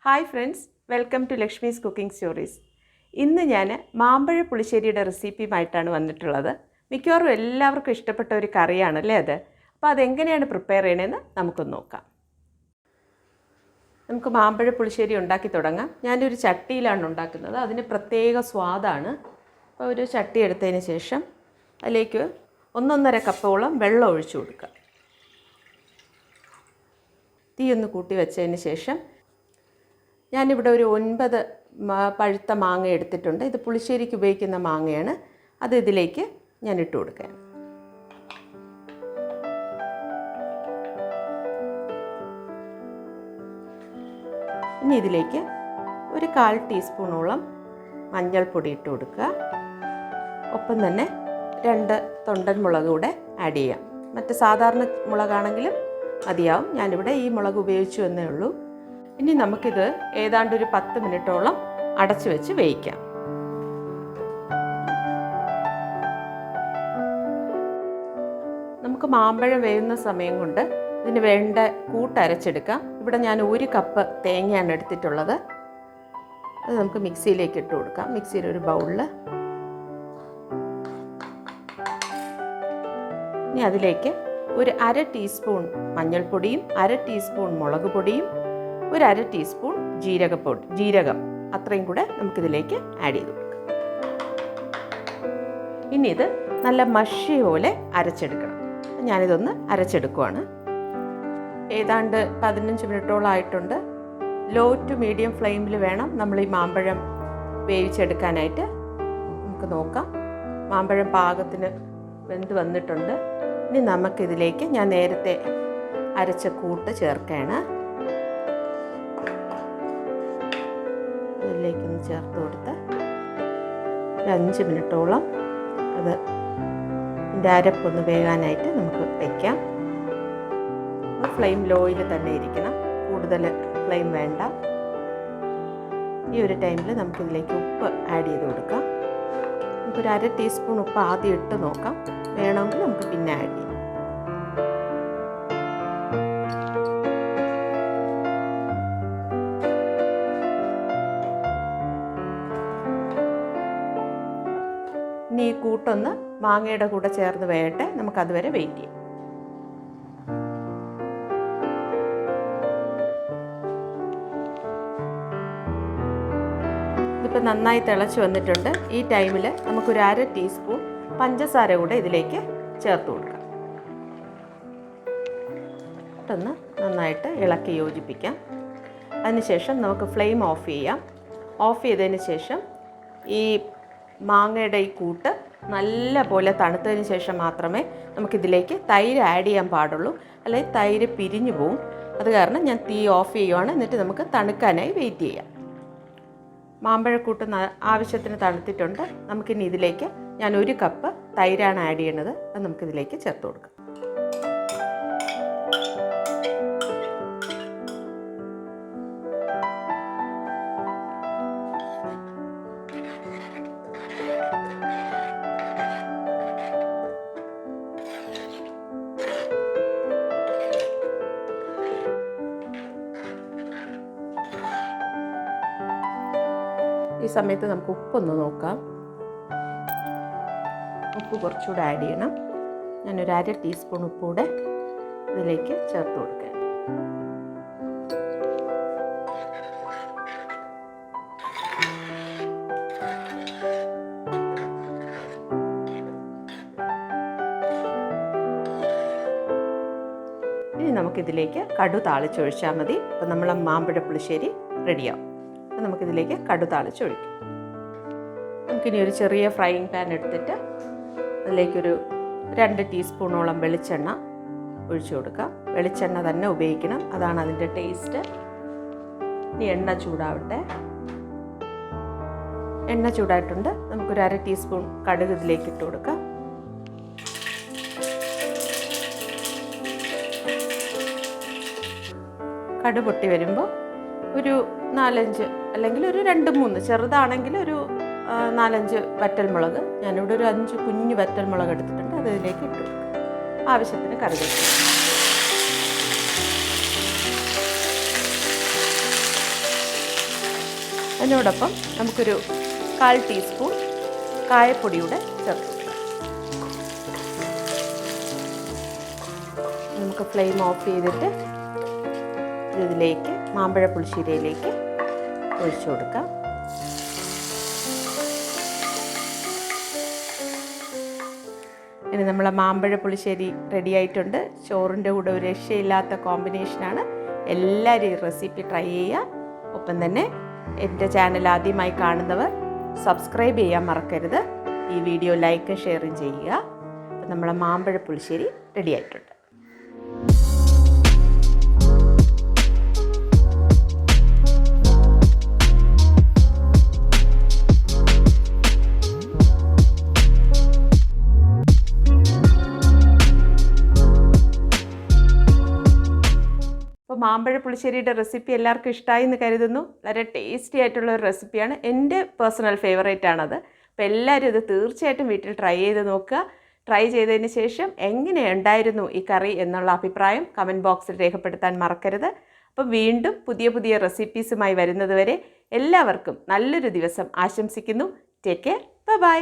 Hi friends, welcome to Lakshmi's cooking stories. ഇന്ന് ഞാൻ മാമ്പഴ പുളിശ്ശേരിയുടെ റെസിപ്പിയുമായിട്ടാണ് വന്നിട്ടുള്ളത്. മിക്കവാറും എല്ലാവർക്കും ഇഷ്ടപ്പെട്ട ഒരു കറിയാണല്ലേ അത്. അപ്പോൾ അതെങ്ങനെയാണ് പ്രിപ്പയർ ചെയ്യണമെന്ന് നമുക്കൊന്ന് നോക്കാം. നമുക്ക് മാമ്പഴ പുളിശ്ശേരി ഉണ്ടാക്കി തുടങ്ങാം. ഞാനൊരു ചട്ടിയിലാണ് ഉണ്ടാക്കുന്നത്. അതിന് പ്രത്യേക സ്വാദാണ്. അപ്പോൾ ഒരു ചട്ടി എടുത്തതിന് ശേഷം അതിലേക്ക് 1.5 കപ്പോളം വെള്ളം ഒഴിച്ചു കൊടുക്കുക. തീ ഒന്ന് കൂട്ടി വെച്ചതിന് ശേഷം ഞാനിവിടെ ഒരു 9 പഴുത്ത മാങ്ങ എടുത്തിട്ടുണ്ട്. ഇത് പുളിശ്ശേരിക്ക് ഉപയോഗിക്കുന്ന മാങ്ങയാണ്. അത് ഇതിലേക്ക് ഞാൻ ഇട്ട് കൊടുക്കാം. ഇനി ഇതിലേക്ക് ഒരു 1/4 ടീസ്പൂണോളം മഞ്ഞൾപ്പൊടി ഇട്ട് കൊടുക്കുക. ഒപ്പം തന്നെ 2 തൊണ്ടൻ മുളക് കൂടെ ആഡ് ചെയ്യാം. മറ്റ് സാധാരണ മുളകാണെങ്കിലും മതിയാവും. ഞാനിവിടെ ഈ മുളക് ഉപയോഗിച്ചു എന്നേ ഉള്ളൂ. ഇനി നമുക്കിത് ഏതാണ്ട് ഒരു 10 മിനിറ്റോളം അടച്ചു വെച്ച് വേവിക്കാം. നമുക്ക് മാമ്പഴം വേവുന്ന സമയം കൊണ്ട് ഇതിന് വേണ്ട കൂട്ടരച്ചെടുക്കാം. ഇവിടെ ഞാൻ 1 കപ്പ് തേങ്ങയാണ് എടുത്തിട്ടുള്ളത്. അത് നമുക്ക് മിക്സിയിലേക്ക് ഇട്ട് കൊടുക്കാം. മിക്സിയിൽ ഒരു ബൗളിൽ ഇനി അതിലേക്ക് ഒരു 1/2 ടീസ്പൂൺ മഞ്ഞൾപ്പൊടിയും 1/2 ടീസ്പൂൺ മുളക് പൊടിയും ഒരു 1/2 ടീസ്പൂൺ ജീരകം അത്രയും കൂടെ നമുക്കിതിലേക്ക് ആഡ് ചെയ്ത് കൊടുക്കാം. ഇനി ഇത് നല്ല മഷി പോലെ അരച്ചെടുക്കണം. ഞാനിതൊന്ന് അരച്ചെടുക്കുവാണ്. ഏതാണ്ട് 15 മിനിറ്റോളം ആയിട്ടുണ്ട്. ലോ ടു മീഡിയം ഫ്ലെയിമിൽ വേണം നമ്മൾ ഈ മാമ്പഴം വേവിച്ചെടുക്കാനായിട്ട്. നമുക്ക് നോക്കാം. മാമ്പഴം പാകത്തിന് വെന്ത് വന്നിട്ടുണ്ട്. ഇനി നമുക്കിതിലേക്ക് ഞാൻ നേരത്തെ അരച്ച കൂട്ട് ചേർക്കുകയാണ്. ഇതിലേക്കൊന്ന് ചേർത്ത് കൊടുത്ത് ഒരു 5 മിനിറ്റോളം അത് ഇതിൻ്റെ അരപ്പൊന്ന് വേകാനായിട്ട് നമുക്ക് വയ്ക്കാം. ഫ്ലെയിം ലോയിൽ തന്നെ ഇരിക്കണം. കൂടുതൽ ഫ്ലെയിം വേണ്ട. ഈ ഒരു ടൈമിൽ നമുക്കിതിലേക്ക് ഉപ്പ് ആഡ് ചെയ്ത് കൊടുക്കാം. നമുക്കൊരു 1/2 ടീസ്പൂൺ ഉപ്പ് ആദ്യം ഇട്ട് നോക്കാം. വേണമെങ്കിൽ നമുക്ക് പിന്നെ ആഡ് ചെയ്യാം. ഇനി ഈ കൂട്ടൊന്ന് മാങ്ങയുടെ കൂടെ ചേർന്ന് വേകട്ടെ. നമുക്കതുവരെ വെയിറ്റ് ചെയ്യാം. ഇതിപ്പോൾ നന്നായി തിളച്ച് വന്നിട്ടുണ്ട്. ഈ ടൈമിൽ നമുക്കൊരു 1/2 ടീസ്പൂൺ പഞ്ചസാര കൂടെ ഇതിലേക്ക് ചേർത്ത് കൊടുക്കാം. ഇട്ടൊന്ന് നന്നായിട്ട് ഇളക്കി യോജിപ്പിക്കാം. അതിനുശേഷം നമുക്ക് ഫ്ലെയിം ഓഫ് ചെയ്യാം. ഓഫ് ചെയ്തതിന് ശേഷം ഈ മാങ്ങയുടെ ഈ കൂട്ട് നല്ല പോലെ തണുത്തതിന് ശേഷം മാത്രമേ നമുക്കിതിലേക്ക് തൈര് ആഡ് ചെയ്യാൻ പാടുള്ളൂ. അല്ലെങ്കിൽ തൈര് പിരിഞ്ഞു പോവും. അത് കാരണം ഞാൻ തീ ഓഫ് ചെയ്യുവാണ്. എന്നിട്ട് നമുക്ക് തണുക്കാനായി വെയിറ്റ് ചെയ്യാം. മാമ്പഴക്കൂട്ട് ആവശ്യത്തിന് തണുത്തിട്ടുണ്ട്. നമുക്കിനി ഇതിലേക്ക് ഞാൻ 1 കപ്പ് തൈരാണ് ആഡ് ചെയ്യണത്. അത് നമുക്കിതിലേക്ക് ചേർത്ത് കൊടുക്കാം. ഈ സമയത്ത് നമുക്ക് ഉപ്പൊന്ന് നോക്കാം. ഉപ്പ് കുറച്ചുകൂടെ ആഡ് ചെയ്യണം. ഞാനൊരു 1/2 ടീസ്പൂൺ ഉപ്പ് കൂടെ ഇതിലേക്ക് ചേർത്ത് കൊടുക്കാം. ഇനി നമുക്കിതിലേക്ക് കടു താളിച്ചൊഴിച്ചാൽ മതി. അപ്പോൾ നമ്മളെ മാമ്പഴ പുളിശ്ശേരി റെഡിയാവും. അപ്പോൾ നമുക്കിതിലേക്ക് കടു താളിച്ചൊഴിക്കാം. നമുക്കിനി ഒരു ചെറിയ ഫ്രൈയിങ് പാൻ എടുത്തിട്ട് അതിലേക്കൊരു 2 ടീസ്പൂണോളം വെളിച്ചെണ്ണ ഒഴിച്ചു കൊടുക്കാം. വെളിച്ചെണ്ണ തന്നെ ഉപയോഗിക്കണം. അതാണ് അതിൻ്റെ ടേസ്റ്റ്. ഇനി എണ്ണ ചൂടാവട്ടെ. എണ്ണ ചൂടായിട്ടുണ്ട്. നമുക്കൊരു 1/2 ടീസ്പൂൺ കടുക് ഇതിലേക്ക് ഇട്ട് കൊടുക്കാം. കടുക് പൊട്ടി വരുമ്പോൾ ഒരു 4-5 അല്ലെങ്കിൽ ഒരു 2-3 ചെറുതാണെങ്കിൽ ഒരു 4-5 വറ്റൽമുളക്. ഞാനിവിടെ ഒരു 5 കുഞ്ഞു വറ്റൽമുളക് എടുത്തിട്ടുണ്ട്. അത് ഇതിലേക്ക് ഇട്ടു. ആവശ്യത്തിന് കറിവേപ്പില. അതിനോടൊപ്പം നമുക്കൊരു 1/4 ടീസ്പൂൺ കായപ്പൊടിയൂടെ ചേർത്ത് കൊടുക്കാം. നമുക്ക് ഫ്ലെയിം ഓഫ് ചെയ്തിട്ട് ഇതിലേക്ക് മാമ്പഴ പുളിശ്ശേരിയിലേക്ക് ഒഴിച്ചു കൊടുക്കാം. ഇനി നമ്മളെ മാമ്പഴ പുളിശ്ശേരി റെഡി ആയിട്ടുണ്ട്. ചോറിൻ്റെ കൂടെ ഒരു രക്ഷയില്ലാത്ത കോമ്പിനേഷനാണ്. എല്ലാവരും ഈ റെസിപ്പി ട്രൈ ചെയ്യുക. ഒപ്പം തന്നെ എൻ്റെ ചാനൽ ആദ്യമായി കാണുന്നവർ സബ്സ്ക്രൈബ് ചെയ്യാൻ മറക്കരുത്. ഈ വീഡിയോ ലൈക്കും ഷെയറും ചെയ്യുക. അപ്പം നമ്മളെ മാമ്പഴ പുളിശ്ശേരി റെഡി ആയിട്ടുണ്ട്. മാമ്പഴ പുളിശ്ശേരിയുടെ റെസിപ്പി എല്ലാവർക്കും ഇഷ്ടമായി എന്ന് കരുതുന്നു. വളരെ ടേസ്റ്റി ആയിട്ടുള്ള ഒരു റെസിപ്പിയാണ്. എൻ്റെ പേഴ്സണൽ ഫേവറേറ്റ് ആണത്. അപ്പോൾ എല്ലാവരും ഇത് തീർച്ചയായിട്ടും വീട്ടിൽ ട്രൈ ചെയ്ത് നോക്കുക. ട്രൈ ചെയ്തതിന് ശേഷം എങ്ങനെയുണ്ടായിരുന്നു ഈ കറി എന്നുള്ള അഭിപ്രായം കമൻറ്റ് ബോക്സിൽ രേഖപ്പെടുത്താൻ മറക്കരുത്. അപ്പോൾ വീണ്ടും പുതിയ പുതിയ റെസിപ്പീസുമായി വരുന്നത് വരെ എല്ലാവർക്കും നല്ലൊരു ദിവസം ആശംസിക്കുന്നു. Take care. ബൈ.